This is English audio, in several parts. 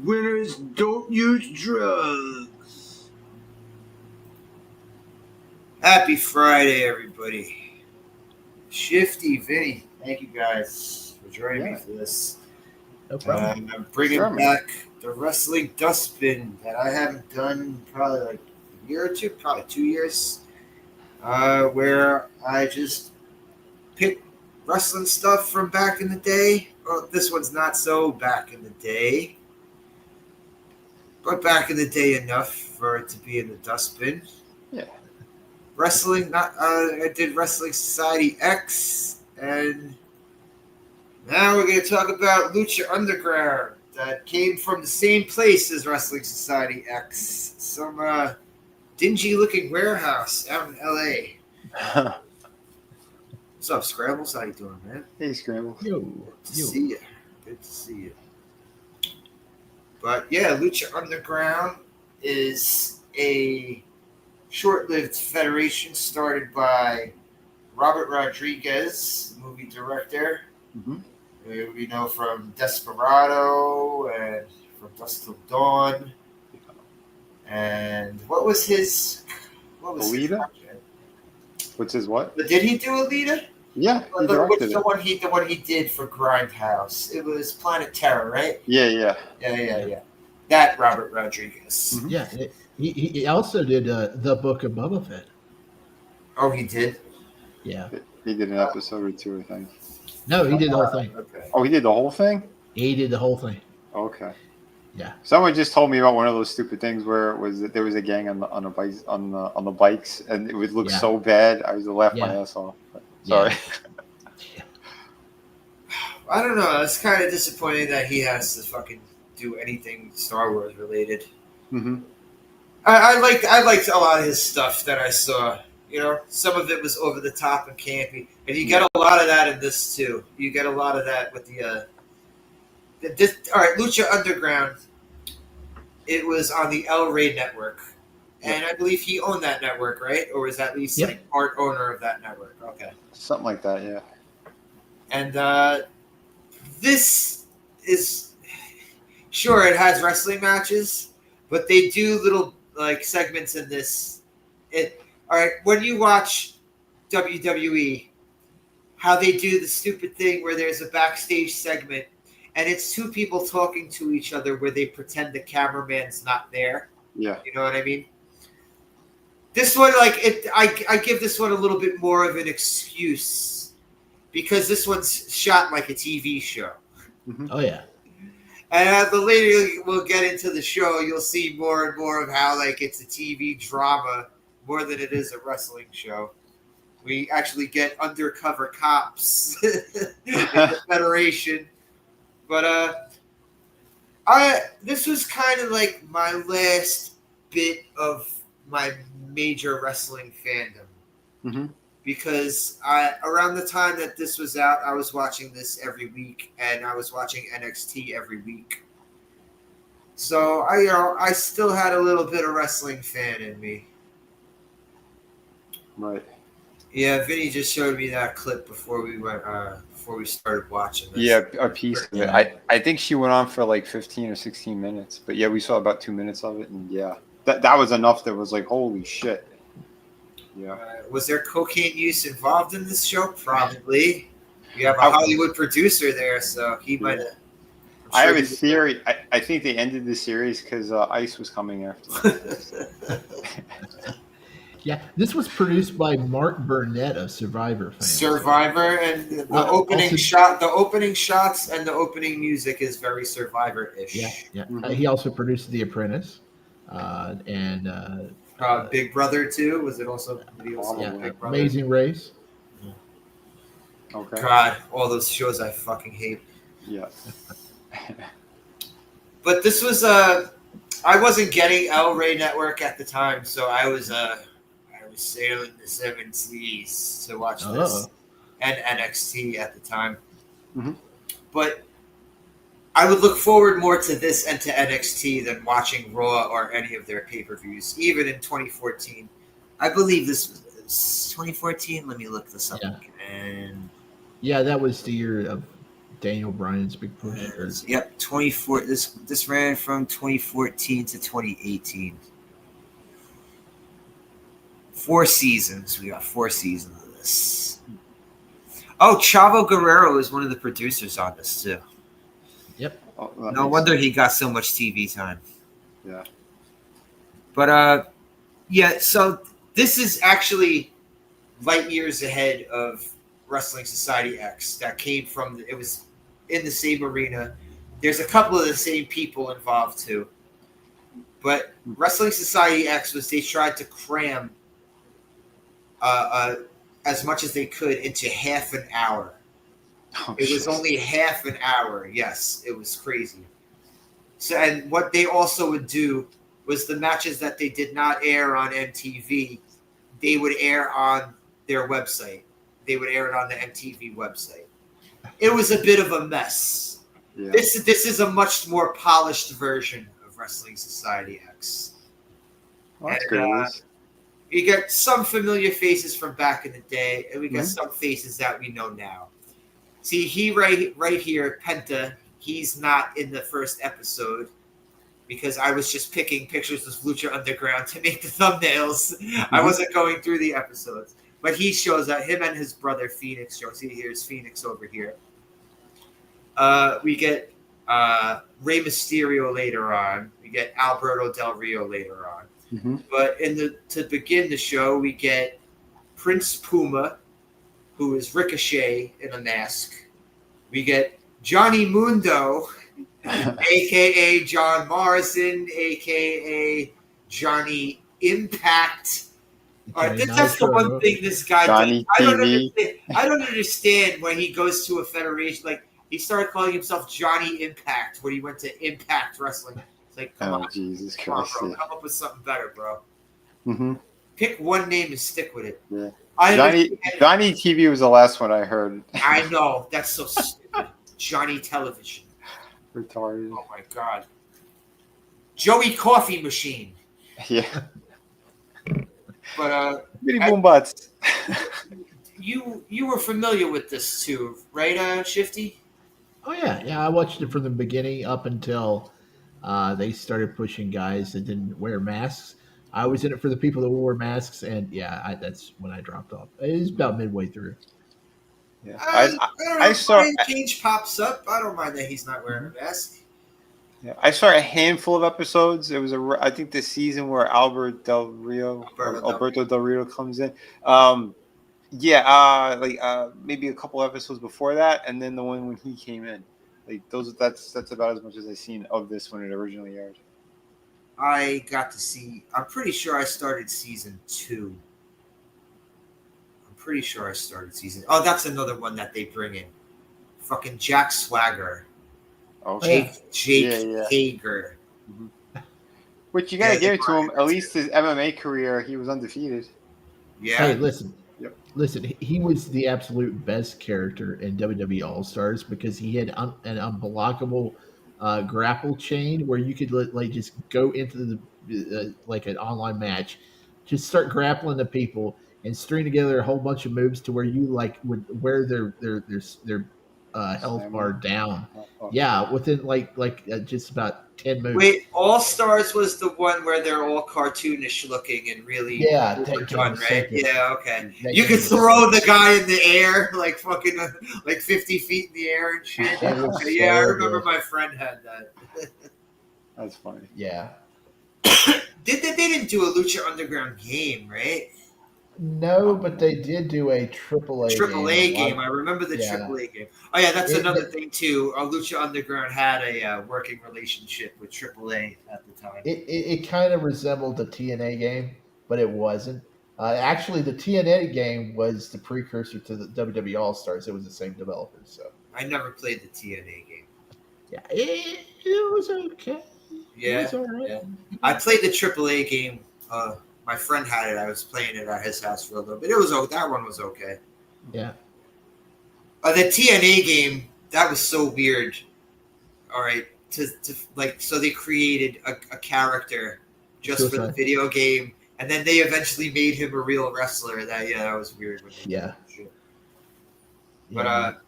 Winners don't use drugs. Happy Friday, everybody. Shifty, Vinny, thank you guys for joining me for this. No problem. I'm bringing back the wrestling dustbin that I haven't done probably like a year or two, probably 2 years, where I just pick wrestling stuff from back in the day. Well, this one's not so back in the day, but back in the day enough for it to be in the dustbin. Yeah. Wrestling, I did Wrestling Society X, and now we're going to talk about Lucha Underground that came from the same place as Wrestling Society X, some dingy-looking warehouse out in L.A. What's up, Scrambles? How you doing, man? Hey, Scrambles. Good to see you. Good to see you. But yeah, Lucha Underground is a short-lived federation started by Robert Rodriguez, the movie director. Mm-hmm. We know from Desperado and from Dusk Till Dawn. And what was his? Alita? What's his what? Did he do Alita? Yeah, he directed the one he did for Grindhouse? It was Planet Terror, right? Yeah. That Robert Rodriguez. Mm-hmm. Yeah, he also did the Book of Boba Fett. Oh, he did? Yeah. He did an episode or two, I think. No, he did the whole thing. Okay. Oh, he did the whole thing? He did the whole thing. Okay. Yeah. Someone just told me about one of those stupid things where there was a gang on the bikes, and it would look so bad. I was laughing my ass off. Sorry. Yeah. I don't know. It's kind of disappointing that he has to fucking do anything Star Wars related. Mm-hmm. I liked a lot of his stuff that I saw. You know, some of it was over the top and campy, and you get a lot of that in this too. You get a lot of that with the all right, Lucha Underground. It was on the El Rey network, and I believe he owned that network, right? Or was at least like part owner of that network? Okay, something like that, yeah. And this is sure it has wrestling matches, but they do little like segments in this. All right, when you watch WWE, how they do the stupid thing where there's a backstage segment and it's two people talking to each other where they pretend the cameraman's not there. Yeah. You know what I mean? This one, I give this one a little bit more of an excuse because this one's shot like a TV show. Mm-hmm. Oh, yeah. And the later we'll get into the show, you'll see more and more of how like it's a TV drama more than it is a wrestling show. We actually get undercover cops in the Federation. But this was kind of like my last bit of my major wrestling fandom. Mm-hmm. Because around the time that this was out, I was watching this every week, and I was watching NXT every week. So I still had a little bit of wrestling fan in me. Right. Yeah, Vinny just showed me that clip before we started watching this. Yeah, a piece of it. I think she went on for like 15 or 16 minutes, but yeah, we saw about 2 minutes of it, and yeah, that was enough. That was like, holy shit. Yeah. Was there cocaine use involved in this show? Probably. You have a Hollywood producer there, so he might have. I have a theory. I think they ended the series because Ice was coming after. Yeah, this was produced by Mark Burnett of Survivor fame. Survivor, and the opening shots and the opening music is very Survivor-ish. Yeah. Mm-hmm. He also produced The Apprentice, and Big Brother too. Was it also? Big Brother? Amazing Race. Okay. God, all those shows I fucking hate. Yeah. But this was I wasn't getting El Rey Network at the time, so I was sailing the seven seas to watch this and NXT at the time. Mm-hmm. But I would look forward more to this and to NXT than watching Raw or any of their pay-per-views, even in 2014. I believe this was 2014. Let me look this up again. Yeah, that was the year of Daniel Bryan's big push. Yep, 24. This ran from 2014 to 2018. 4 seasons. We got 4 seasons of this. Oh, Chavo Guerrero is one of the producers on this too. Yep. Oh, No wonder he got so much TV time. Yeah. But yeah. So this is actually light years ahead of Wrestling Society X. That came from. It was in the same arena. There's a couple of the same people involved too. But Wrestling Society X was they tried to cram as much as they could into half an hour. Oh, It was only half an hour. Yes, it was crazy. So, and what they also would do was the matches that they did not air on MTV, they would air on their website. They would air it on the MTV website. It was a bit of a mess. Yeah. This is a much more polished version of Wrestling Society X. Well, that's And, good. At least. We got some familiar faces from back in the day, and we got Mhm. some faces that we know now. See, he right here, Penta, he's not in the first episode because I was just picking pictures of Lucha Underground to make the thumbnails. I wasn't going through the episodes. But he shows up, him and his brother Phoenix shows. See, here's Phoenix over here. We get Rey Mysterio later on. We get Alberto Del Rio later on. Mm-hmm. But to begin the show, we get Prince Puma, who is Ricochet in a mask. We get Johnny Mundo, a.k.a. John Morrison, a.k.a. Johnny Impact. That's the one thing this guy Johnny does. I don't understand when he goes to a federation. Like, he started calling himself Johnny Impact when he went to Impact Wrestling. It's like, come on, Jesus come on, Christ. bro. Come up with something better, bro. Mm-hmm. Pick one name and stick with it. Yeah. Johnny TV was the last one I heard. I know. That's so stupid. Johnny Television. Retarded. Oh, my God. Joey Coffee Machine. Yeah. But Bitty boom butts. you were familiar with this too, right, Shifty? Oh yeah. I watched it from the beginning up until they started pushing guys that didn't wear masks. I was in it for the people that wore masks, and that's when I dropped off. It was about midway through. Yeah. I don't know. I saw Brian Cage pops up. I don't mind that he's not wearing a mask. Yeah, I saw a handful of episodes. It was I think the season where Alberto Del Rio comes in. Maybe a couple episodes before that, and then the one when he came in. Like that's about as much as I've seen of this when it originally aired. I got to see. I'm pretty sure I started season 2. Oh, that's another one that they bring in. Fucking Jack Swagger. Okay. Jake Hager. Mm-hmm. Which you gotta give it to him. At least his MMA career, he was undefeated. Yeah. Hey, listen. Yep. Listen, he was the absolute best character in WWE All Stars because he had an unblockable grapple chain where you could just go into the like an online match, just start grappling the people and string together a whole bunch of moves to where you would wear their health bar down. Yeah, within just about 10 moves. Wait, All Stars was the one where they're all cartoonish looking and really overdone, right? Yeah, okay. You could throw the guy in the air, like fucking 50 feet in the air and shit. Yeah, I remember my friend had that. That's funny. Yeah. They didn't do a Lucha Underground game, right? No, but they did do a AAA game. I remember the AAA game. Oh yeah, that's another thing too. Lucha Underground had a working relationship with AAA at the time. It kind of resembled the TNA game, but it wasn't. Actually, the TNA game was the precursor to the WWE All Stars. It was the same developers. So I never played the TNA game. Yeah, it was okay. Yeah, it was all right. Yeah. I played the AAA game. My friend had it. I was playing it at his house for a little bit. That one was okay. Yeah. The TNA game, that was so weird. All right, so they created a character just for the video game, and then they eventually made him a real wrestler. That was weird. Yeah. But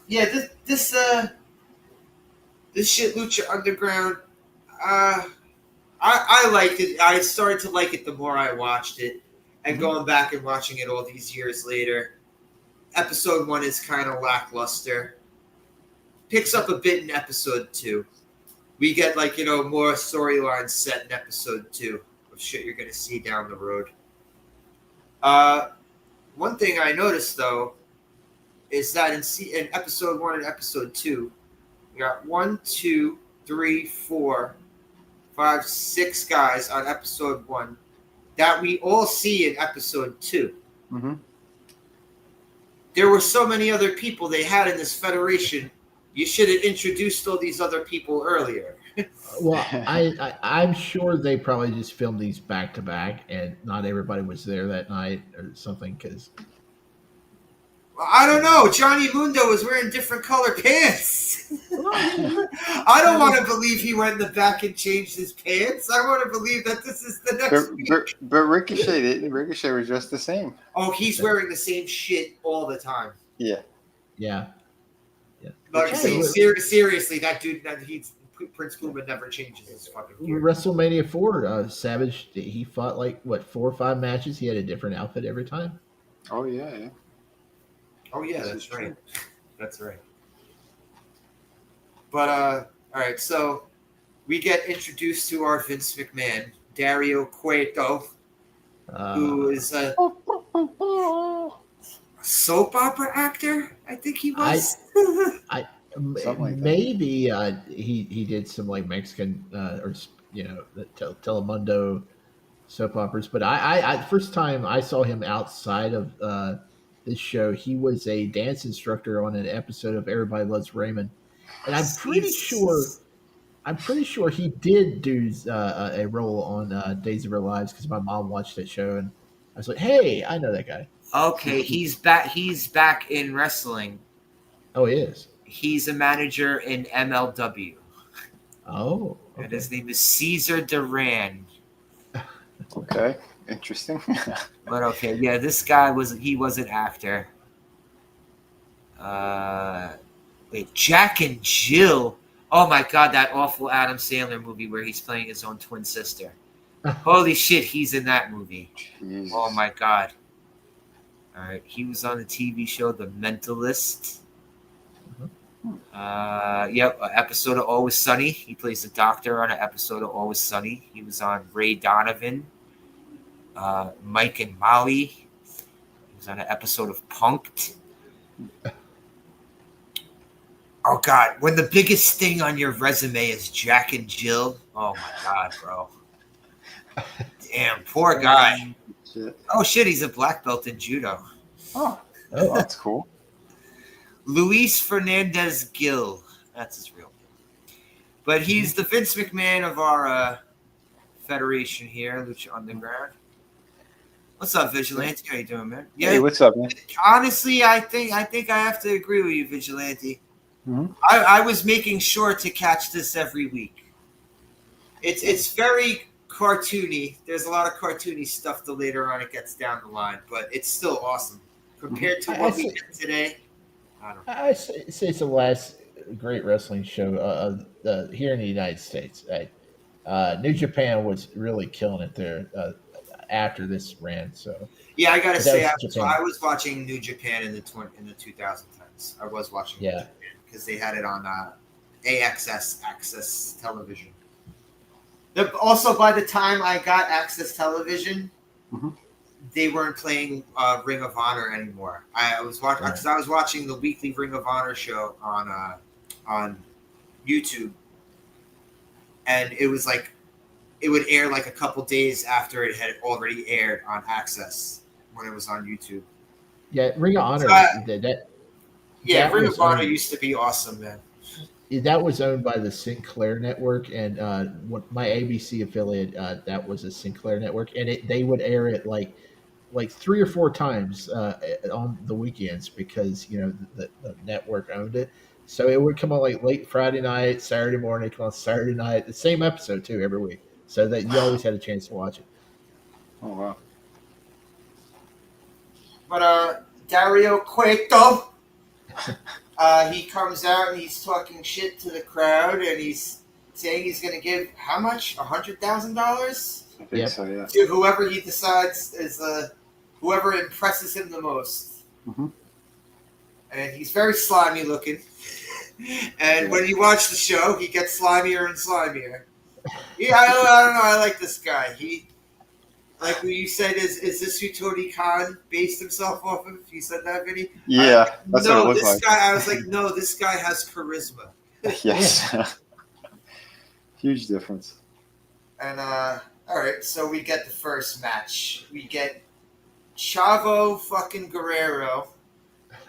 yeah, this shit, Lucha Underground. I liked it. I started to like it the more I watched it, and going back and watching it all these years later. Episode 1 is kind of lackluster. Picks up a bit in episode 2. We get more storylines set in episode 2 of shit you're gonna see down the road. One thing I noticed though is that in episode 1 and episode 2, we got 1, 2, 3, 4, 5, 6 guys on episode 1 that we all see in episode 2. Mm-hmm. There were so many other people they had in this federation. You should have introduced all these other people earlier. Well, I'm sure they probably just filmed these back to back, and not everybody was there that night or something. Because I don't know. Johnny Mundo was wearing different color pants. I don't want to believe he went in the back and changed his pants. I want to believe that this is the next week. But Ricochet didn't. Ricochet was just the same. Oh, he's wearing the same shit all the time. Yeah. Like, seriously, that dude, Prince Puma never changes his fucking gear. WrestleMania 4, Savage, he fought 4 or 5 matches. He had a different outfit every time. Oh yeah. Oh yeah, that's right. That's right. But all right, so we get introduced to our Vince McMahon, Dario Cueto, who is a soap opera actor. I think he was. Maybe he did some Mexican or Telemundo soap operas. But I first time I saw him outside of this show, he was a dance instructor on an episode of Everybody Loves Raymond, and I'm pretty sure he did do a role on Days of Our Lives because my mom watched that show, and I was like, hey, I know that guy. Okay, he's back. He's back in wrestling. Oh, he is. He's a manager in MLW. Oh, okay. And his name is Cesar Duran. Okay, interesting. But okay, yeah, this guy was an actor. Wait, Jack and Jill. Oh my God, that awful Adam Sandler movie where he's playing his own twin sister. Holy shit, he's in that movie. Jesus. Oh my God. All right, he was on the TV show The Mentalist. Episode of Always Sunny. He plays the doctor on an episode of Always Sunny. He was on Ray Donovan, Mike and Molly. He was on an episode of Punk'd. Oh God, when the biggest thing on your resume is Jack and Jill. Oh my God, bro. Damn, poor guy. Shit. Oh shit, he's a black belt in judo. Oh, that's cool. Luis Fernandez Gil. That's his real name. But he's the Vince McMahon of our federation here, Lucha Underground. What's up, Vigilante? How you doing, man? Yeah. Hey, what's up, man? Honestly, I think I have to agree with you, Vigilante. Mm-hmm. I was making sure to catch this every week. It's very cartoony. There's a lot of cartoony stuff the later on it gets down the line, but it's still awesome. Compared to what we get today, I say it's the last great wrestling show here in the United States. New Japan was really killing it there after this ran. So yeah, I gotta say, I was watching New Japan in the 2010s. I was watching New Japan because they had it on AXS Access Television. Also, by the time I got Access Television, they weren't playing Ring of Honor anymore. I was watching because I was watching the weekly Ring of Honor show on YouTube, and it was it would air a couple days after it had already aired on Access when it was on YouTube. Yeah, Ring of Honor. Ring of Honor used to be awesome, man. That was owned by the Sinclair Network, and my ABC affiliate that was a Sinclair Network, and they would air it like 3 or 4 times on the weekends because the network owned it. So it would come on late Friday night, Saturday morning, come on Saturday night, the same episode too every week, so that you always had a chance to watch it. Oh wow! But Dario Cueto. He comes out and he's talking shit to the crowd, and he's saying he's going to give how much? $100,000 I think so, yeah. to whoever he decides is whoever impresses him the most. Mhm. And he's very slimy looking. And when you watch the show, he gets slimier and slimier. Yeah, I don't know. I like this guy. He, like what you said, is this who Tony Khan based himself off of? You said that, Vinny? Yeah, that's what it looked this like. guy. I was like, no, this guy has charisma. Yes. Huge difference. And all right, so we get the first match. We get Chavo fucking Guerrero,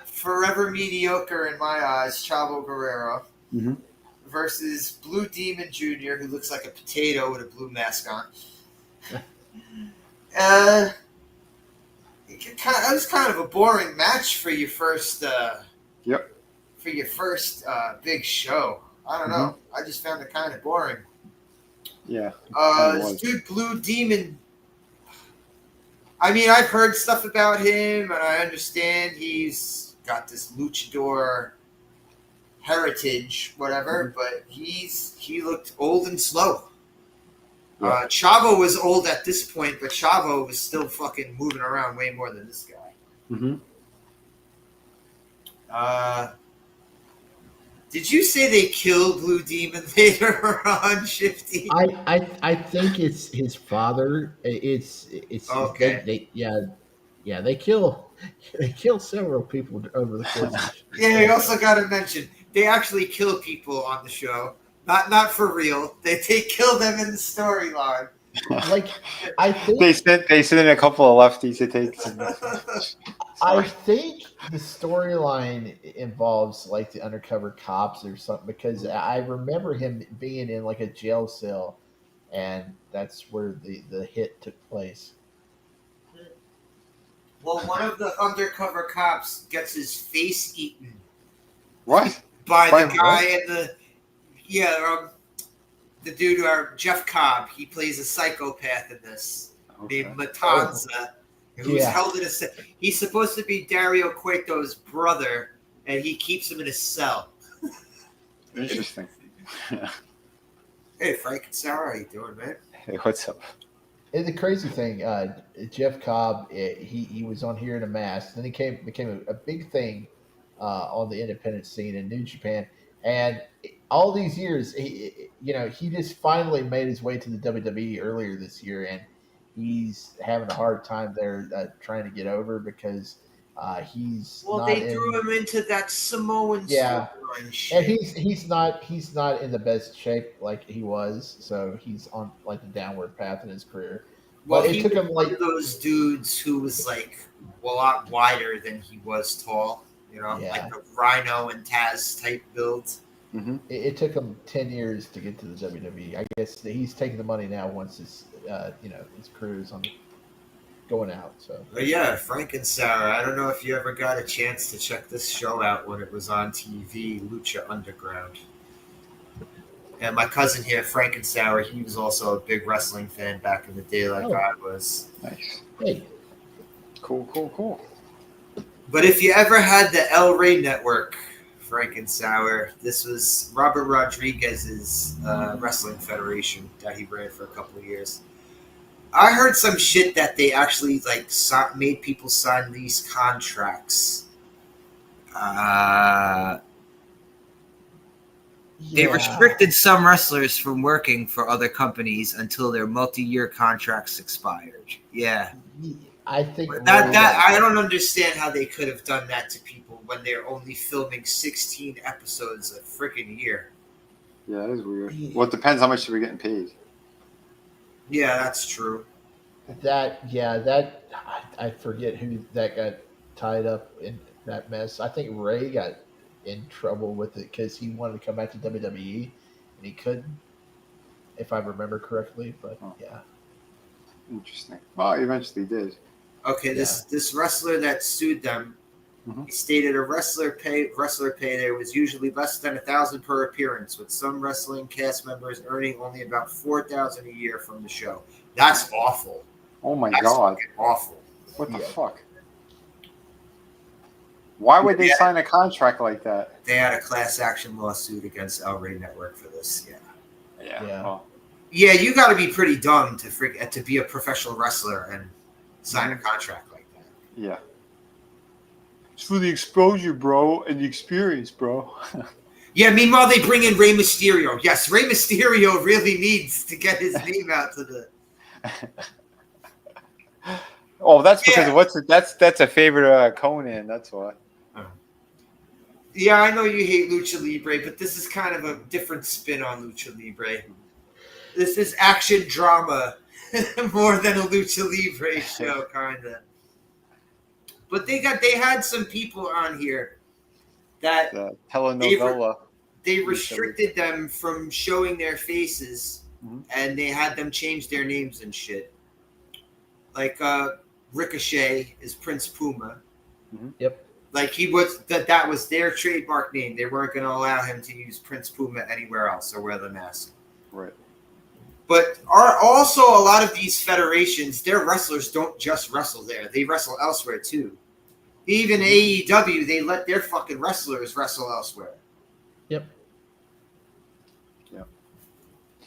forever mediocre in my eyes. Chavo Guerrero Mhm. versus Blue Demon Jr., who looks like a potato with a blue mask on. It was kind of a boring match for your first. Yep. For your first big show. I don't know. I just found it kind of boring. Yeah. This dude, Blue Demon. I mean, I've heard stuff about him, and I understand he's got this luchador heritage, whatever. But he looked old and slow. Yeah. Chavo was old at this point, but Chavo was still fucking moving around way more than this guy. Mm-hmm. Did you say they killed Blue Demon later on, Shifty? I think it's his father. It's okay. They kill several people over the course of the show. Yeah, you also got to mention they actually kill people on the show. Not for real. They kill them in the storyline. Like I think they sent in a couple of lefties to take some. I think the storyline involves like the undercover cops or something, because I remember him being in like a jail cell, and that's where the hit took place. Well, one of the undercover cops gets his face eaten. What? By the guy in the the dude, Jeff Cobb. He plays a psychopath in this named Matanza. Who's held in a cell. He's supposed to be Dario Cueto's brother, and he keeps him in a cell. Interesting. Hey, Frank and Sarah, how you doing, man? Hey, what's up? And the crazy thing, Jeff Cobb, he was on here in a mask. Then he became a big thing on the independent scene in New Japan. And all these years, he just finally made his way to the WWE earlier this year, and he's having a hard time there trying to get over because he's they threw him into that Samoan shit. And he's not in the best shape like he was, so he's on like the downward path in his career. Well, it took him one of those dudes who was like a lot wider than he was tall, like the Rhino and Taz type build. Mm-hmm. It took him 10 years to get to the WWE. I guess he's taking the money now once his his career is going out. So, but yeah, Frank and Sarah. I don't know if you ever got a chance to check this show out when it was on TV, Lucha Underground. And my cousin here, Frank and Sarah, he was also a big wrestling fan back in the day, like I was. Nice. Hey, cool. But if you ever had the El Rey Network, Frank and Sauer, this was Robert Rodriguez's wrestling federation that he ran for a couple of years. I heard some shit that they actually made people sign these contracts. They restricted some wrestlers from working for other companies until their multi-year contracts expired. Yeah. I think that I don't understand how they could have done that to people when they're only filming 16 episodes a freaking year. Yeah, that is weird. Well, it depends how much they were getting paid. Yeah, that's true. I forget who that got tied up in that mess. I think Ray got in trouble with it because he wanted to come back to WWE and he couldn't, if I remember correctly. But yeah, interesting. Well, he eventually did. Okay, this wrestler that sued them, he stated a wrestler pay there was usually less than $1,000 per appearance, with some wrestling cast members earning only about $4,000 a year from the show. That's awful. Oh my god, awful. What the fuck? Why would they sign a contract like that? They had a class action lawsuit against El Rey Network for this. Yeah. Yeah. Well, Yeah, you got to be pretty dumb to be a professional wrestler and sign a contract like that. yeah. It's for the exposure, bro, and the experience, bro. Yeah, meanwhile, they bring in Rey Mysterio. Yes, Rey Mysterio really needs to get his name out to the... Oh, that's because that's a favorite Conan. That's why. Yeah, I know you hate Lucha Libre, but this is kind of a different spin on Lucha Libre. This is action drama more than a Lucha Libre show, kind of. But they had some people on here that telenovela. They restricted them from showing their faces, and they had them change their names and shit. Like Ricochet is Prince Puma. Yep. Like that was their trademark name. They weren't going to allow him to use Prince Puma anywhere else or wear the mask. Right. But also a lot of these federations, their wrestlers don't just wrestle there. They wrestle elsewhere too. Even AEW, they let their fucking wrestlers wrestle elsewhere. Yep. Yeah.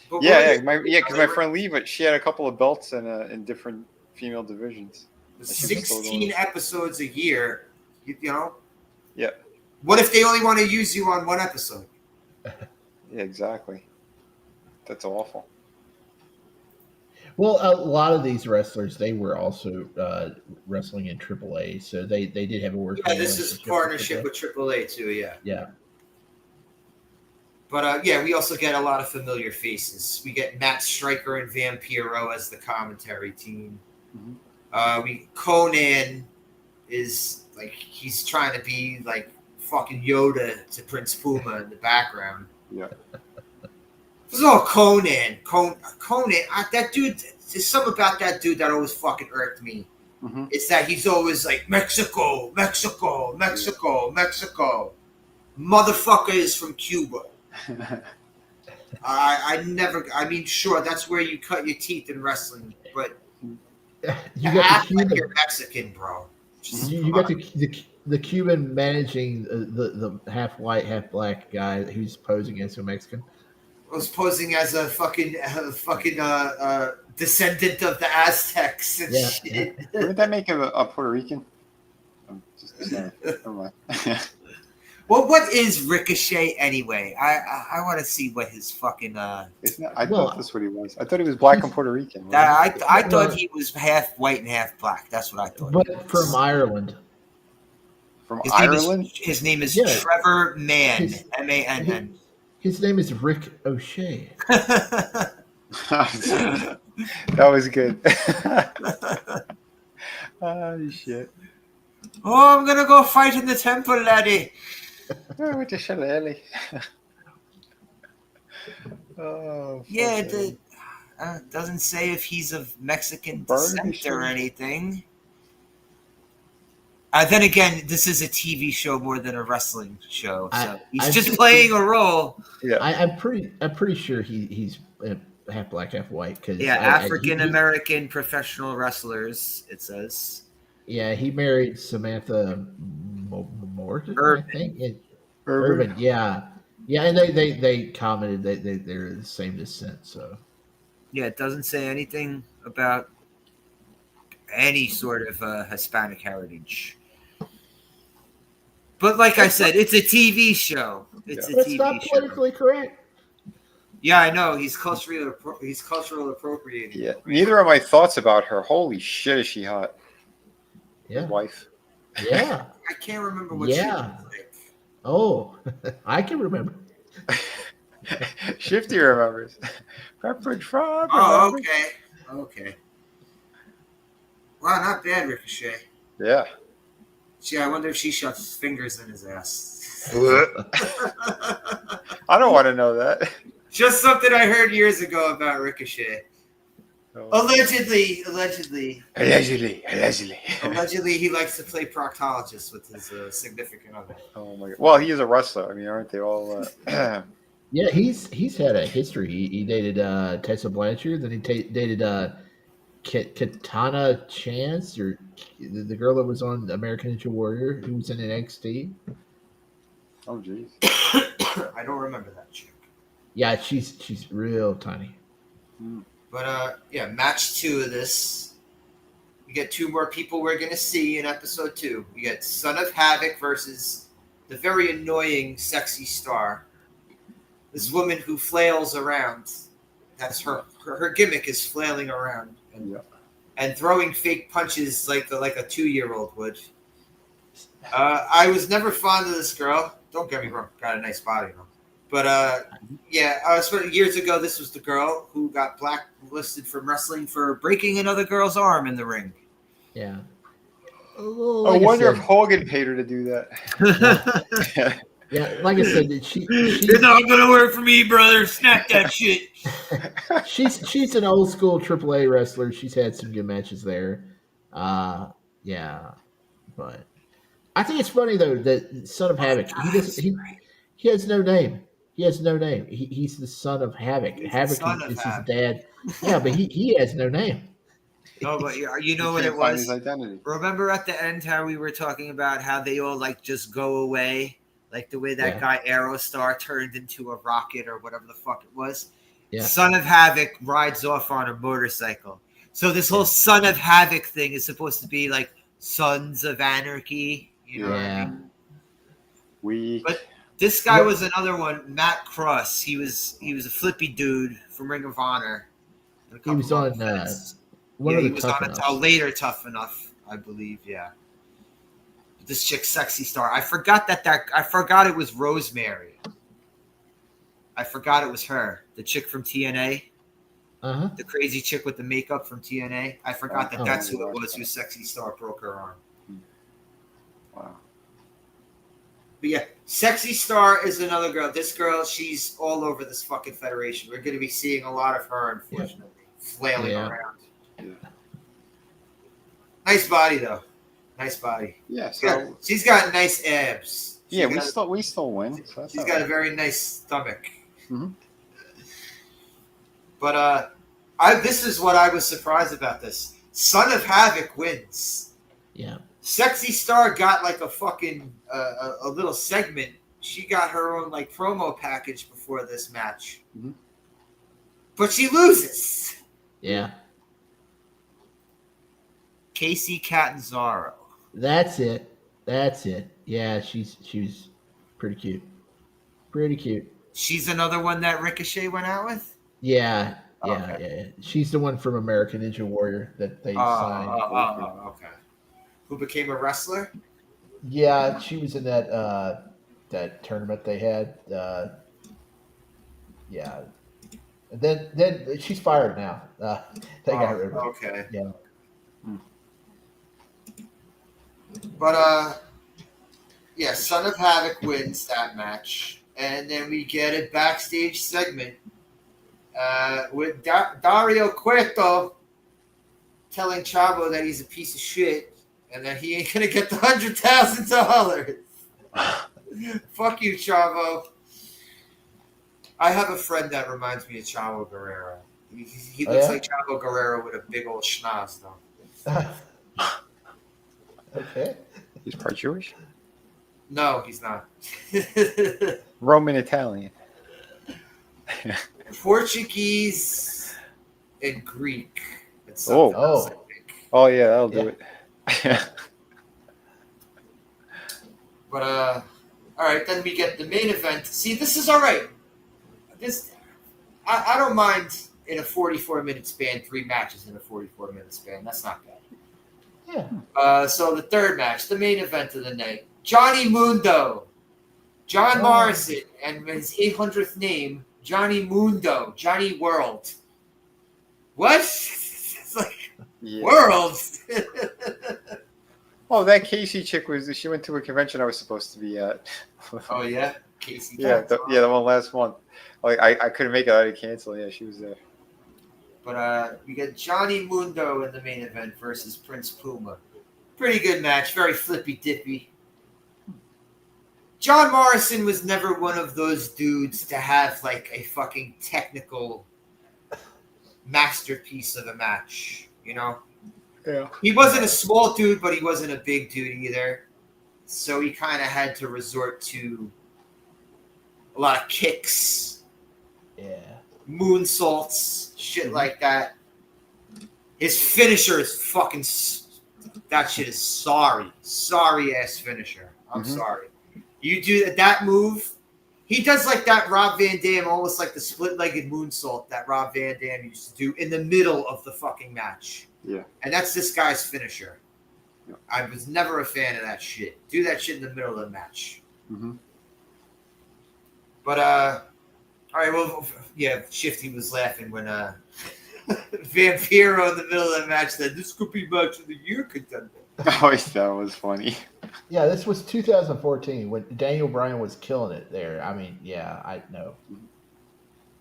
But Because my friend Lee, but she had a couple of belts in different female divisions. 16 episodes a year, you know? Yeah. What if they only want to use you on one episode? Yeah, exactly. That's awful. Well, a lot of these wrestlers, they were also wrestling in AAA, so they did have a working Yeah, this is partnership with AAA too, yeah. Yeah. But we also get a lot of familiar faces. We get Matt Stryker and Vampiro as the commentary team. Conan is like he's trying to be like fucking Yoda to Prince Puma in the background. Yeah. This is all Conan. That dude. There's something about that dude that always fucking irked me. It's that he's always like Mexico, Mexico, Mexico, Mexico. Motherfucker is from Cuba. I mean, sure, that's where you cut your teeth in wrestling, but you got act like you're Mexican, bro. You got the Cuban managing the half white, half black guy who's posing as a Mexican. Was posing as a fucking descendant of the Aztecs and shit. Yeah. Wouldn't that make him a Puerto Rican? Never mind. Well, what is Ricochet anyway? I want to see what his fucking. I thought that's what he was. I thought he was black and Puerto Rican. Right? I thought he was half white and half black. That's what I thought. But from Ireland. From Ireland? His name is Trevor Mann. Mann. His name is Rick O'Shea. That was good. Oh, shit. Oh, I'm going to go fight in the temple, laddie. Oh, with the shillelagh. Oh, yeah, it doesn't say if he's of Mexican descent or anything. Then again, this is a TV show more than a wrestling show, so he's just playing a role. Yeah, I'm pretty sure he's half black, half white. Cause African American professional wrestlers. It says. Yeah, he married Samantha Morton, Urban. I think. Urban, yeah, and they commented they're the same descent. So. Yeah, it doesn't say anything about any sort of Hispanic heritage. But like I said, it's a TV show. It's a TV not show. Politically correct. Yeah, I know. He's cultural appropriating. Yeah. Neither are my thoughts about her. Holy shit, is she hot? Yeah. His wife. Yeah. I can't remember what she looked like. Oh, I can remember. Shifty remembers. Pepperidge Farm. Oh, okay. Wow, not bad, Ricochet. Yeah. Gee, I wonder if she shoves fingers in his ass. I don't want to know that. Just something I heard years ago about Ricochet. Oh. Allegedly, he likes to play proctologist with his significant other. Oh my god! Well, he is a wrestler. I mean, aren't they all? Yeah, he's had a history. He dated Tessa Blanchard, then he dated Katana Chance, or the girl that was on American Ninja Warrior, who was in NXT. Oh jeez. I don't remember that chick. Yeah, she's real tiny. But yeah, match 2 of this. We get 2 more people we're gonna see in episode 2. We get Son of Havoc versus the very annoying Sexy Star. This woman who flails around. That's her gimmick is flailing around and throwing fake punches like a 2-year-old would. I was never fond of this girl. Don't get me wrong, got a nice body though. But yeah, years ago, this was the girl who got blacklisted from wrestling for breaking another girl's arm in the ring. Yeah. Well, I wonder if Hogan paid her to do that. Yeah, like I said, You're not gonna work for me, brother. Snap that shit. she's an old school AAA wrestler. She's had some good matches there. Yeah, but I think it's funny though that Son of Havoc. He has no name. He has no name. He's the son of Havoc. Havoc is his dad. Yeah, but he has no name. No, but you know what it was? His identity. Remember at the end how we were talking about how they all like just go away, like the way that guy Aerostar turned into a rocket or whatever the fuck it was. Yeah. Son of Havoc rides off on a motorcycle. So this whole Son of Havoc thing is supposed to be like Sons of Anarchy. You know what I mean? But this guy was another one, Matt Cross. He was a flippy dude from Ring of Honor. He was on he was on until later Tough Enough, I believe. Yeah. This chick, Sexy Star. I forgot I forgot it was Rosemary. I forgot it was her, the chick from TNA. The crazy chick with the makeup from TNA. I forgot that's who it was. Who Sexy Star broke her arm. Wow. But yeah, Sexy Star is another girl. This girl, she's all over this fucking federation. We're going to be seeing a lot of her, unfortunately, flailing around. Yeah. Nice body, though. Nice body. Yeah, so she's got nice abs. Yeah, we still win. So she's got a very nice stomach. Mm-hmm. But this is what I was surprised about this. Son of Havoc wins. Yeah. Sexy Star got like a fucking a little segment. She got her own like promo package before this match. Mm-hmm. But she loses. Yeah. Casey Catanzaro. That's it. Yeah, she was pretty cute. Pretty cute. She's another one that Ricochet went out with? Yeah. Yeah. She's the one from American Ninja Warrior that they signed. Okay. Who became a wrestler? Yeah, she was in that that tournament they had. Yeah. And then she's fired now. They got rid of her. Okay. Yeah. But yeah, Son of Havoc wins that match, and then we get a backstage segment with Dario Cueto telling Chavo that he's a piece of shit and that he ain't gonna get the $100,000. Fuck you, Chavo. I have a friend that reminds me of Chavo Guerrero. He looks like Chavo Guerrero with a big old schnoz, though. Okay. He's part Jewish? No, he's not. Roman Italian. Portuguese and Greek. Oh yeah, that'll do it. But all right, then we get the main event. See, this is all right. I don't mind in a 44-minute span, 3 matches in a 44-minute span. That's not bad. Yeah. So the third match, the main event of the night, Johnny Mundo, John Morrison, and his 800th name, Johnny Mundo, Johnny World. What? It's like World. Oh, that Casey chick she went to a convention I was supposed to be at. Oh yeah, Casey. Yeah, the one last month. Like I couldn't make it. I had to cancel. Yeah, she was there. But we got Johnny Mundo in the main event versus Prince Puma. Pretty good match. Very flippy dippy. John Morrison was never one of those dudes to have like a fucking technical masterpiece of a match. You know, Yeah. he wasn't a small dude, but he wasn't a big dude either. So he kind of had to resort to a lot of kicks, Yeah. moonsaults, shit Mhm. like that. His finisher is fucking. That shit is sorry ass finisher. I'm Mhm. sorry. You do that move. He does like that Rob Van Dam, almost like the split-legged moonsault that Rob Van Dam used to do in the middle of the fucking match. Yeah. And that's this guy's finisher. Yeah. I was never a fan of that shit. Do that shit in the middle of the match. Mhm. But all right, well, yeah, Shifty was laughing when Vampiro in the middle of the match said, "This could be match of the year contender." Oh, that was funny. Yeah, this was 2014 when Daniel Bryan was killing it there. I mean, yeah, I know.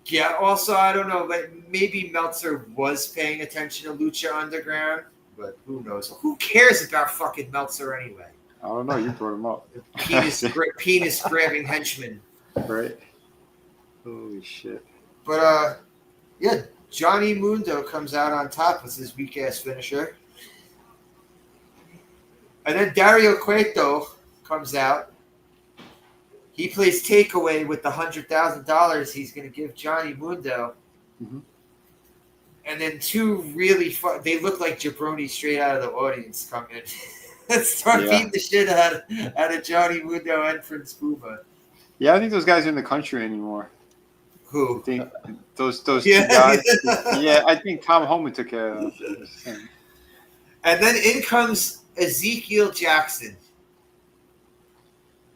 Yeah, also, I don't know, like maybe Meltzer was paying attention to Lucha Underground, but who knows? Who cares about fucking Meltzer anyway? I don't know. You brought him up. Penis grabbing henchman. Right. Holy shit. But yeah, Johnny Mundo comes out on top with his weak ass finisher. And then Dario Cueto comes out. He plays takeaway with the $100,000 he's going to give Johnny Mundo. Mhm. And then two really they look like jabronis straight out of the audience come in. Let's start Yeah. beating the shit out of Johnny Mundo and Prince Puma. Yeah, I think those guys are in the country anymore. I Who? think those Yeah. two guys. Yeah, I think Tom Homan took care of them. And then in comes Ezekiel Jackson.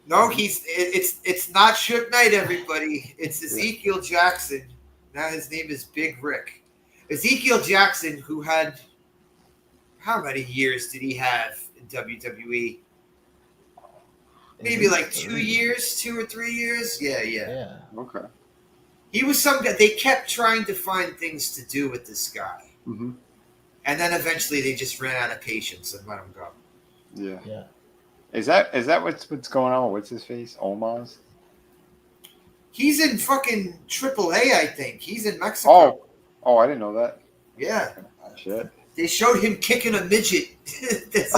No, it's not Suge Knight, everybody. It's Ezekiel Jackson. Now his name is Big Rick. Ezekiel Jackson, who had how many years did he have in WWE? Maybe like 2 years, 2 or 3 years. Yeah. Yeah. Okay. He was some guy. They kept trying to find things to do with this guy, Mm-hmm. and then eventually they just ran out of patience and let him go. Yeah. Yeah. Is that what's going on? What's his face? Omaz? He's in fucking AAA, I think. He's in Mexico. Oh, I didn't know that. Yeah. Shit. They showed him kicking a midget. There's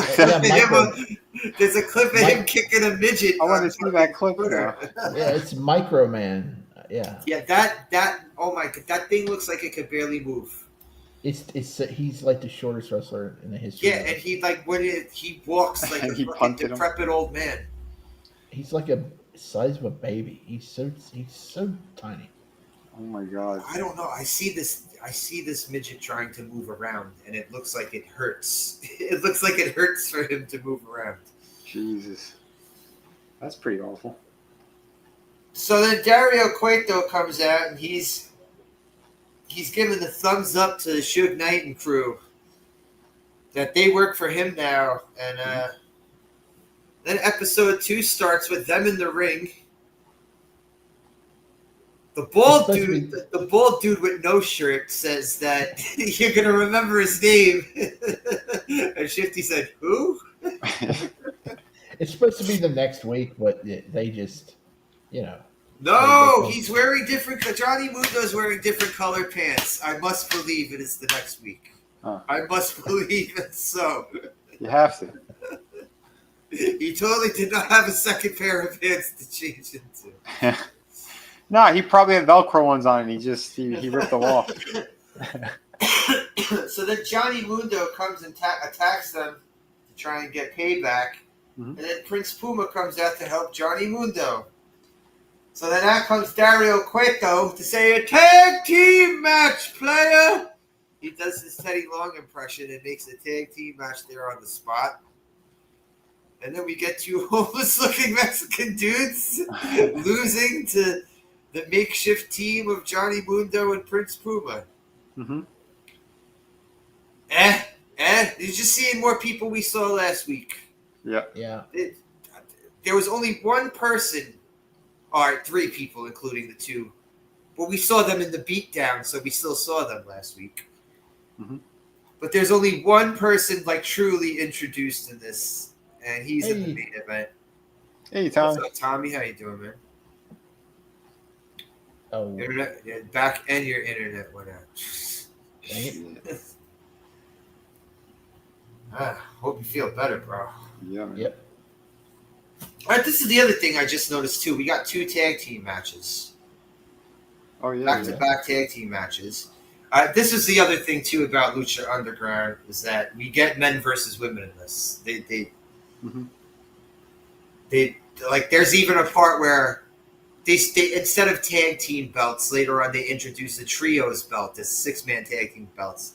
a clip of him kicking a midget. I want to see that clip now. Yeah, it's Micro Man. Yeah. Yeah, that oh my god, that thing looks like it could barely move. He's like the shortest wrestler in the history. Yeah, and he like he walks like a fucking decrepit old man. He's like a size of a baby. He's so tiny. Oh my god. I don't know. I see this midget trying to move around, and it looks like it hurts. It looks like it hurts for him to move around. Jesus, that's pretty awful. So then Dario Cueto comes out, and he's giving the thumbs up to the Suge Knight and crew that they work for him now, and then episode 2 starts with them in the ring. The bald dude with no shirt says that you're gonna remember his name. And Shifty said, "Who?" It's supposed to be the next week, but they just, No, he's wearing different. Johnny Mundo's wearing different colored pants. I must believe it is the next week. Huh. I must believe it. So you have to. He totally did not have a second pair of pants to change into. No, he probably had Velcro ones on, and he ripped them off. So then Johnny Mundo comes and attacks them to try and get payback, and then Prince Puma comes out to help Johnny Mundo. So then out comes Dario Cueto to say a tag team match, player. He does his Teddy Long impression and makes a tag team match there on the spot. And then we get two homeless-looking Mexican dudes losing to the makeshift team of Johnny Mundo and Prince Puma. Mm-hmm. You're just seeing more people we saw last week. Yeah. There was only one person, or 3 people, including the 2. But we saw them in the beatdown, so we still saw them last week. Mm-hmm. But there's only one person, like, truly introduced in this, and he's in the main event. Hey, Tommy. What's up, Tommy? How you doing, man? Oh, Internet, back and your internet went out. Hope you feel better, bro. Yeah, man. Yep. All right, this is the other thing I just noticed too. We got 2 tag team matches, Oh yeah. back to back tag team matches. This is the other thing too about Lucha Underground is that we get men versus women in this. Mm-hmm. They like. There's even a part where they instead of tag team belts later on they introduce the trios belt, this 6-man tag team belts,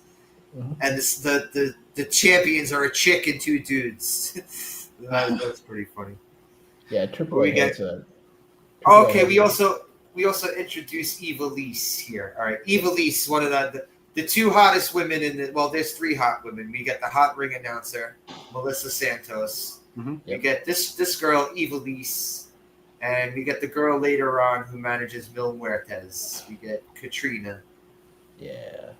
Mhm. and this the champions are a chick and 2 dudes. That's pretty funny. Yeah, Triple We A get has a. okay. We also introduce Evilise here. All right, Evilise, one of the 2 hottest women in the. Well, there's 3 hot women. We get the hot ring announcer, Melissa Santos. Mm-hmm. We get this girl, Evilise, and we get the girl later on who manages Mil Muertes. We get Katrina. Yeah.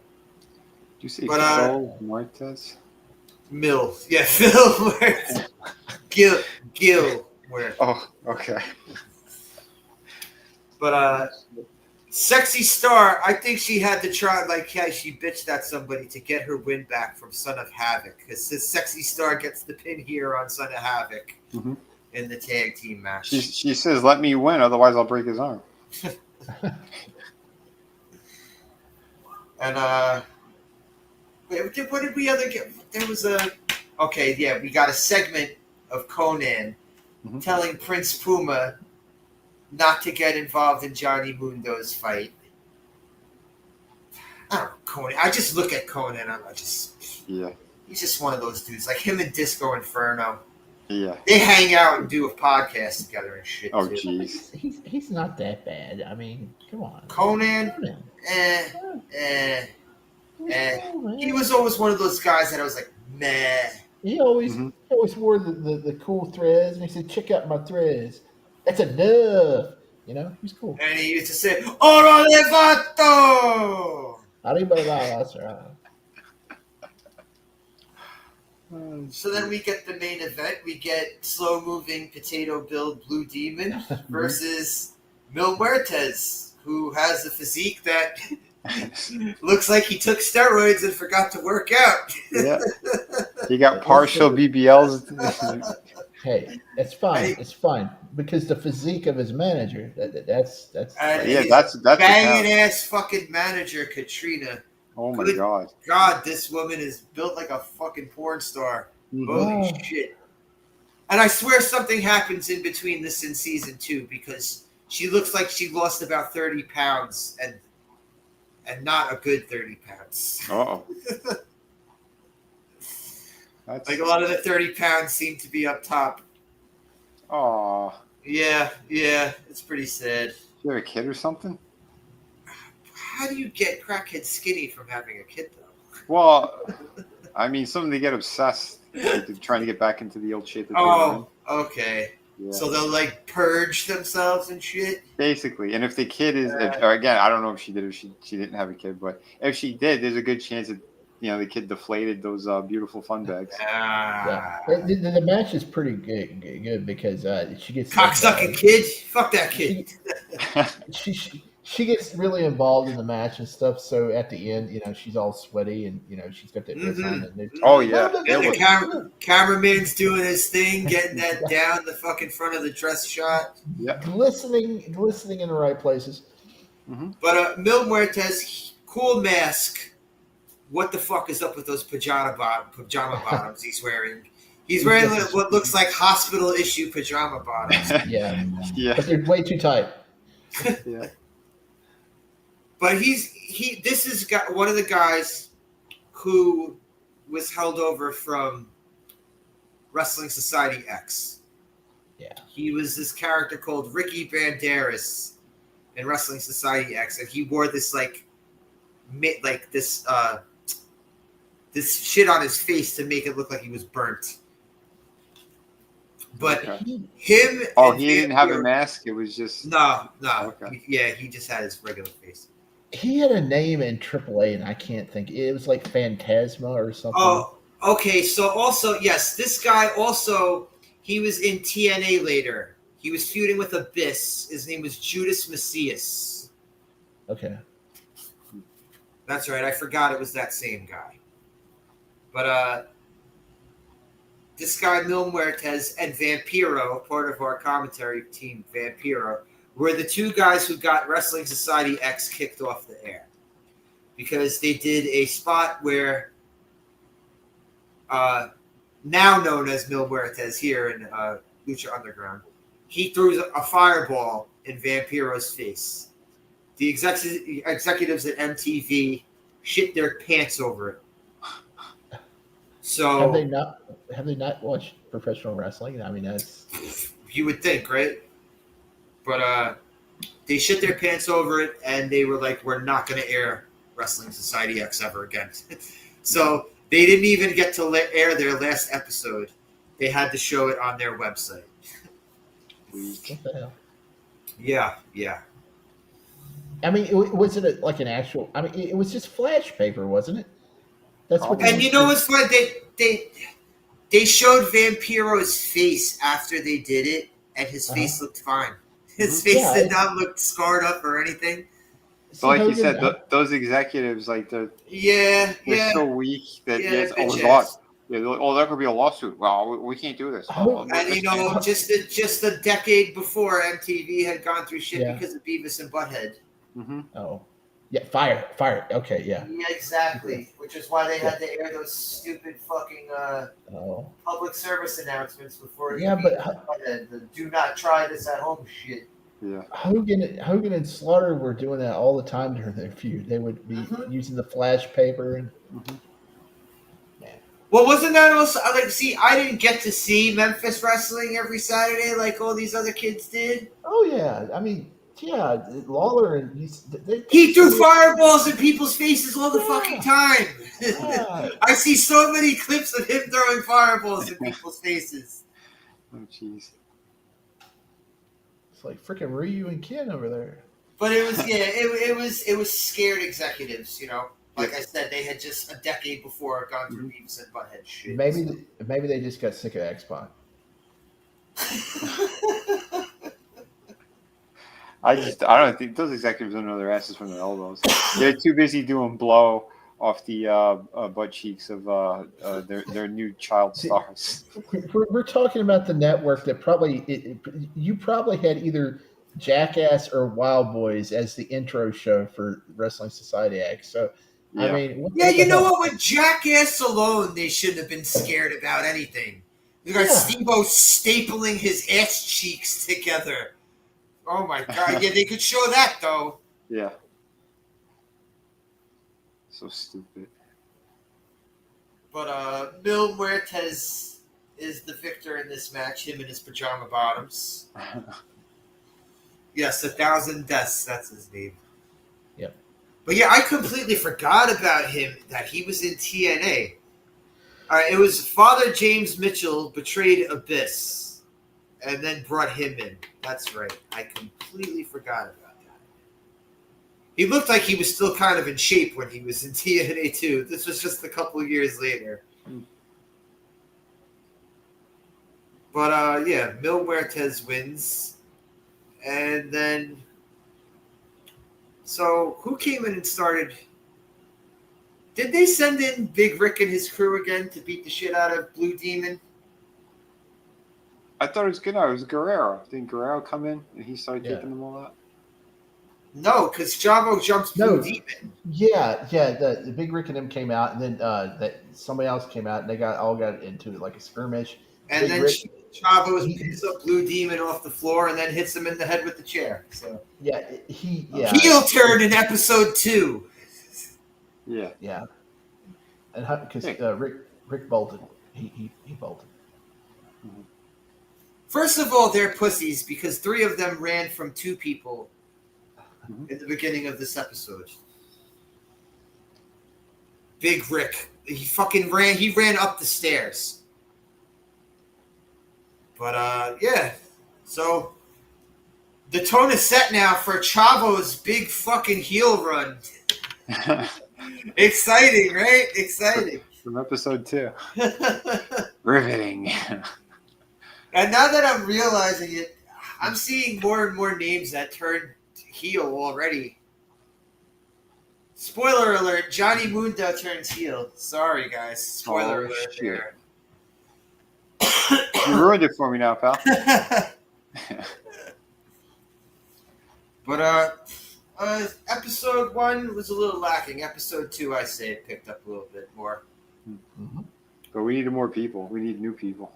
Did you say But, Phil Muertes? Mil, yeah, Phil Muertes. Gil Muertes. Oh, okay. But Sexy Star, I think she had to try, like, yeah, she bitched at somebody to get her win back from Son of Havoc. Because Sexy Star gets the pin here on Son of Havoc Mm-hmm. in the tag team match. She says, "Let me win, otherwise I'll break his arm." And what did we other get? There was okay, yeah, we got a segment of Conan Mhm. telling Prince Puma not to get involved in Johnny Mundo's fight. I don't know, Conan. I just look at Conan. Yeah. He's just one of those dudes, like him and Disco Inferno. Yeah. They hang out and do a podcast together and shit. Oh, too. jeez. He's not that bad. I mean, come on. Conan, he was always one of those guys that I was like, meh. He always Mhm. he always wore the cool threads, and he said, "Check out my threads. That's enough." You know, he was cool. And he used to say, Oro levato! That's right. So then we get the main event. We get slow-moving potato build Blue Demon versus Mil Muertes, who has a physique that looks like he took steroids and forgot to work out. Yeah. He got partial BBLs. Hey, it's fine. It's fine because the physique of his manager. That's And Yeah, his that's banging the ass fucking manager, Katrina. Oh my Good god. God, this woman is built like a fucking porn star. Mhm. Holy Oh. shit. And I swear something happens in between this and season 2 because she looks like she lost about 30 pounds and not a good 30 pounds. Uh-oh. That's Like a lot of the 30 pounds seem to be up top. Aw. Yeah, it's pretty sad. You have a kid or something? How do you get crackhead skinny from having a kid, though? Well, I mean, some they get obsessed. Like, they're trying to get back into the old shape that they were Oh, okay. in. Yeah. So they'll like purge themselves and shit? Basically, and if the kid is, or again, I don't know if she did or she didn't have a kid, but if she did, there's a good chance that the kid deflated those beautiful fun bags. yeah. The match is pretty good because she gets Cocksucking kid? Fuck that kid. She gets really involved in the match and stuff. So at the end, she's all sweaty and she's got that dress on. And Oh yeah, And the cameraman's doing his thing, getting that down the fucking front of the dress shot. yeah. glistening in the right places. But Mil Muertes, cool mask. What the fuck is up with those pajama bottoms he's wearing? He's wearing what looks like hospital issue pajama bottoms. Yeah, Yeah. but they're way too tight. Yeah. But this is one of the guys who was held over from Wrestling Society X. Yeah. He was this character called Ricky Banderas in Wrestling Society X, and he wore this this shit on his face to make it look like he was burnt. But Okay. him. Oh, and he didn't have a mask. It was just No. Okay. He just had his regular face. He had a name in AAA, and I can't think. It was like Phantasma or something. Oh, okay. So also, yes, this guy also, he was in TNA later. He was feuding with Abyss. His name was Judas Macias. Okay. That's right. I forgot it was that same guy. But this guy Mil Muertes and Vampiro, part of our commentary team, Vampiro, were the two guys who got Wrestling Society X kicked off the air because they did a spot where, now known as Mil Muertes here in Lucha Underground, he threw a fireball in Vampiro's face. The executives at MTV shit their pants over it. So have they not watched professional wrestling? I mean, that's you would think, right? But they shit their pants over it, and they were like, "We're not going to air Wrestling Society X ever again." So they didn't even get to air their last episode. They had to show it on their website. what the hell? Yeah. I mean, was it like an actual? I mean, it was just flash paper, wasn't it? That's what. And you know what's fun? They showed Vampiro's face after they did it, and his face looked fine. His face did not look scarred up or anything. So like you said, those executives, like they're so weak that there could be a lawsuit. Well, we can't do this. And you know, just a decade before, MTV had gone through shit because of Beavis and Butthead. Mm-hmm. Oh, yeah, fire. Okay, yeah. Yeah, exactly. Which is why they had to air those stupid fucking public service announcements before. Yeah, but the "Do not try this at home" shit. Yeah, Hogan and Slaughter were doing that all the time during their feud. They would be using the flash paper and. Well, wasn't that also like? See, I didn't get to see Memphis wrestling every Saturday like all these other kids did. Oh yeah, I mean, yeah, Lawler and he threw fireballs in people's faces all the fucking time. Yeah. I see so many clips of him throwing fireballs in people's faces. Oh jeez. It's like freaking Ryu and Ken over there. But it was it was scared executives, you know. Like I said, they had just a decade before gone through Beavis and Butthead shit. Maybe they just got sick of X-Pac. I don't think those executives don't know their asses from their elbows. They're too busy doing blow off the butt cheeks of their new child stars. We're talking about the network that you probably had either Jackass or Wild Boys as the intro show for Wrestling Society X. So. Yeah. I mean, you know what? With Jackass alone, they shouldn't have been scared about anything. You got Steve-O stapling his ass cheeks together. Oh my god! Yeah, they could show that though. Yeah. So stupid. But Mil Muertes is the victor in this match. Him in his pajama bottoms. Yes, 1,000 deaths. That's his name. Yep. But yeah, I completely forgot about him, that he was in TNA. All right, it was Father James Mitchell betrayed Abyss and then brought him in. That's right. I completely forgot about that. He looked like he was still kind of in shape when he was in TNA too. This was just a couple of years later. But yeah, Mil Muertes wins. And then... So, who came in and started? Did they send in Big Rick and his crew again to beat the shit out of Blue Demon? I thought it was good. It was Guerrero. Didn't Guerrero come in and he started taking them all out? No, because Chavo jumps Blue Demon. Yeah. The Big Rick and them came out, and then that somebody else came out, and they all got into it like a skirmish. And then Chavo picks up Blue Demon off the floor and then hits him in the head with the chair. So heel turn in episode 2. Yeah. And because Rick bolted, he bolted. First of all, they're pussies because 3 of them ran from 2 people in the beginning of this episode. Big Rick, he fucking ran. He ran up the stairs. But, yeah. So, the tone is set now for Chavo's big fucking heel run. Exciting, right? Exciting. From episode 2. Riveting. And now that I'm realizing it, I'm seeing more and more names that turn heel already. Spoiler alert, Johnny Mundo turns heel. Sorry, guys. Spoiler alert there. You ruined it for me now, pal. But episode 1 was a little lacking. Episode 2, I say, it picked up a little bit more. Mm-hmm. But we needed more people. We need new people.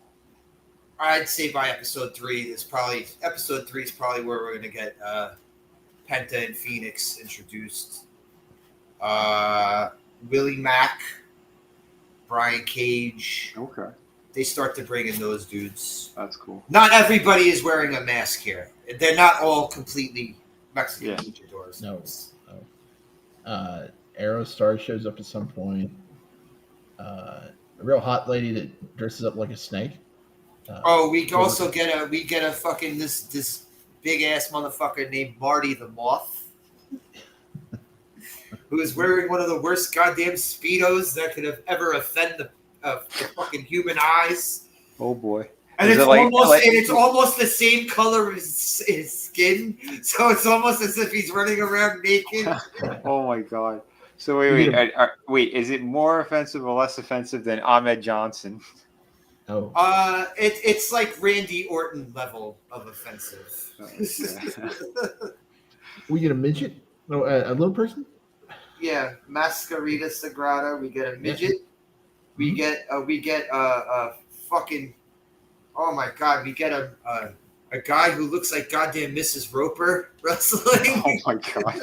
I'd say by episode 3 is probably where we're gonna get Penta and Phoenix introduced. Willie Mack, Brian Cage. Okay, They start to bring in those dudes. that's cool. Not everybody is wearing a mask here. They're not all completely Mexican luchadors. No. Aerostar shows up at some point. A real hot lady that dresses up like a snake. We also get a fucking this big ass motherfucker named Marty the Moth, who is wearing one of the worst goddamn Speedos that could have ever offend the fucking human eyes. Oh boy! And it's almost the same color as his skin, so it's almost as if he's running around naked. Oh my god! So wait, is it more offensive or less offensive than Ahmed Johnson? Oh. It's like Randy Orton level of offensive. Okay. We get a midget? No, a little person? Yeah, Masquerita Sagrada. We get a midget. We get a fucking. Oh my god! We get a guy who looks like goddamn Mrs. Roper wrestling. Oh my god,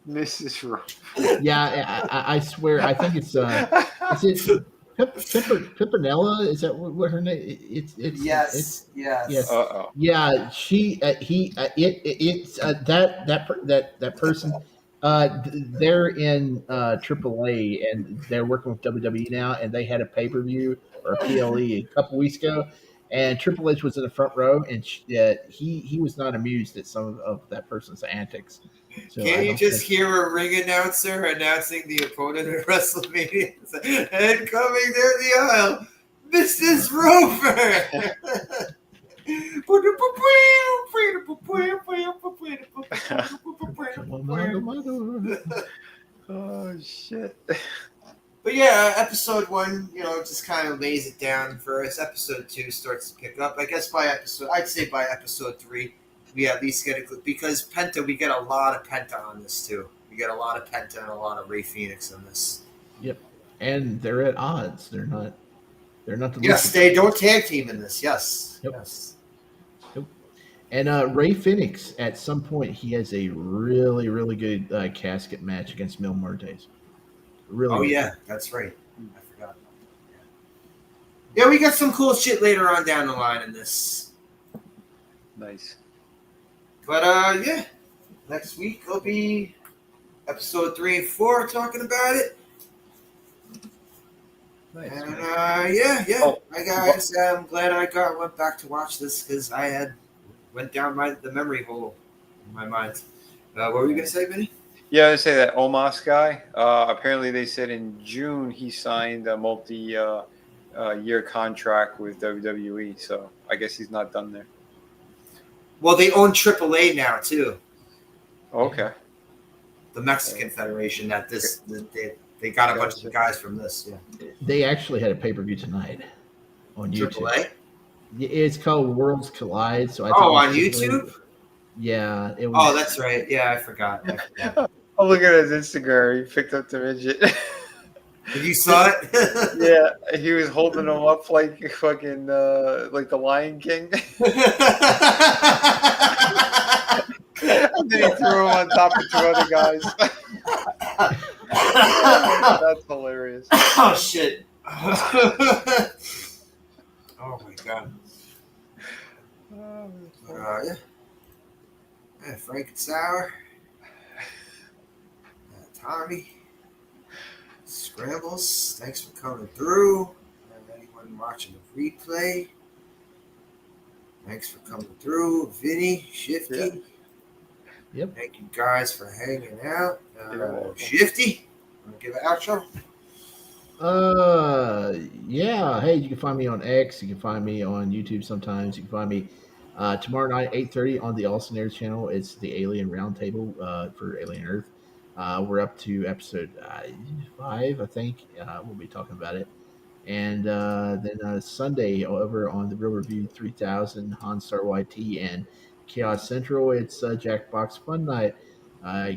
Mrs. Roper. Yeah, I swear. I think it's is it Pimpinella? Is that what her name? It's yes. Uh-oh. Yeah, she it's that person. They're in AAA and they're working with WWE now, and they had a pay-per-view or a PLE a couple weeks ago, and Triple H was in the front row, and he was not amused at some of that person's antics. So Can't you just hear a ring announcer announcing the opponent at WrestleMania? And coming down the aisle, Mrs. Roper! Oh shit! But yeah, episode 1, just kind of lays it down for us. Episode 2 starts to pick up. I guess I'd say by episode 3, we at least get it, because Penta, we get a lot of Penta on this too. We get a lot of Penta and a lot of Ray Phoenix on this. Yep, and they're at odds. They're not the yes. They don't tag team in this. Yes. Yep. Yes. And Ray Phoenix, at some point, he has a really, really good casket match against Mil Muertes. Really. Oh yeah, that's right. I forgot. Yeah, we got some cool shit later on down the line in this. Nice. But yeah, next week will be episode 3 and 4 talking about it. Nice. And yeah. Oh, Hi guys, I'm glad I went back to watch this because I had went down the memory hole in my mind. What were you gonna say, Vinny? Yeah, I say that Omos guy. Apparently, they said in June he signed a multi-year contract with WWE. So I guess he's not done there. Well, they own AAA now too. Okay. The Mexican Federation. They got a bunch of guys from this. Yeah. They actually had a pay-per-view tonight on YouTube. AAA. It's called Worlds Collide. So on YouTube. Yeah. It was, Oh, that's right. Yeah, I forgot. Oh, look at his Instagram. He picked up the midget. You saw it? Yeah, he was holding him up like fucking like the Lion King. And then he threw him on top of 2 other guys. That's hilarious. Oh shit. Oh my god. Yeah. Frank and Sour. Tommy. Scrambles. Thanks for coming through. And anyone watching the replay. Thanks for coming through. Vinny, Shifty. Yeah. Yep. Thank you guys for hanging out. Shifty, want to give an outro? Yeah. Hey, you can find me on X. You can find me on YouTube sometimes. You can find me tomorrow night, 8:30 on the Austin Air channel. It's the Alien Roundtable for Alien Earth. We're up to episode 5, I think. We'll be talking about it. And then Sunday over on the Real Review 3000, Hanstar YT, and Chaos Central, it's Jackbox Fun Night.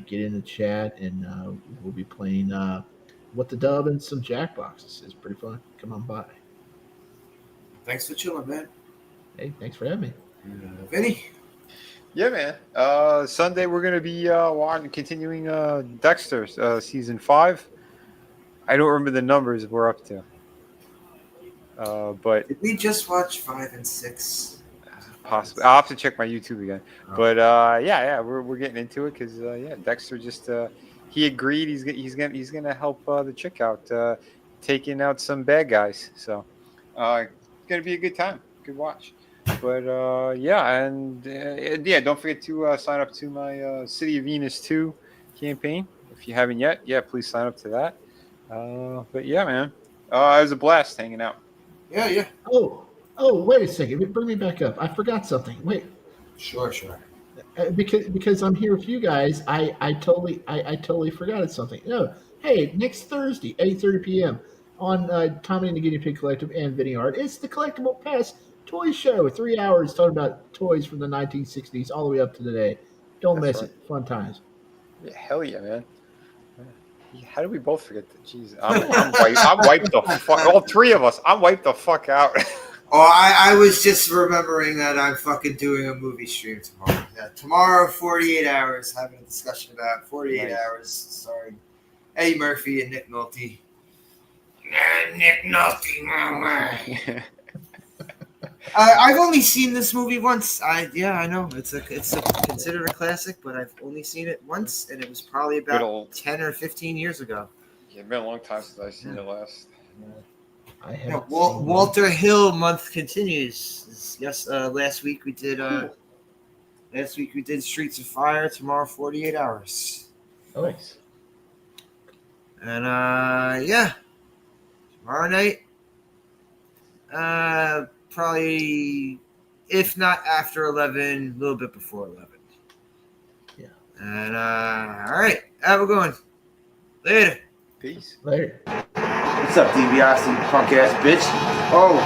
Get in the chat, and we'll be playing What the Dub and some Jackboxes. It's pretty fun. Come on by. Thanks for chilling, man. Hey, thanks for having me. Vinny? Yeah, man. Sunday we're gonna be continuing Dexter season 5. I don't remember the numbers we're up to. But Did we just watch 5 and 6? possibly I'll have to check my YouTube again. Oh. But yeah, we're getting into it because Dexter just he agreed he's gonna help the chick out taking out some bad guys. So it's gonna be a good time, good watch. But yeah, and yeah, don't forget to sign up to my City of Venus 2 campaign if you haven't yet. Yeah, please sign up to that. But yeah, man, it was a blast hanging out. Yeah. Oh, wait a second. Bring me back up. I forgot something. Wait. Sure. Because I'm here with you guys, I totally forgot something. No, hey, next Thursday, 8:30 p.m. on Tommy and the Guinea Pig Collective and Vinny Art, it's the Collectible Pass Toy Show. 3 hours talking about toys from the 1960s all the way up to today. Don't miss it. Fun times. Yeah, hell yeah, man. How did we both forget that? Jeez, I'm wiped the fuck. All three of us. I'm wiped the fuck out. Oh, I was just remembering that I'm fucking doing a movie stream tomorrow. Yeah, tomorrow, 48 hours, having a discussion about 48 hours, starring Eddie Murphy and Nick Nolte. Nick Nolte, mama. I've only seen this movie once. I know it's considered a classic, but I've only seen it once, and it was probably about 10 or 15 years ago. Yeah, it's been a long time since I've seen it last. I have Walter Hill month continues. Yes, last week we did Streets of Fire. Tomorrow, 48 hours. Oh, nice. And yeah, tomorrow night, probably, if not after 11, a little bit before 11. Yeah. And all right, have a good one. Later. Peace. Later. What's up, DiBiase, punk ass bitch? Oh.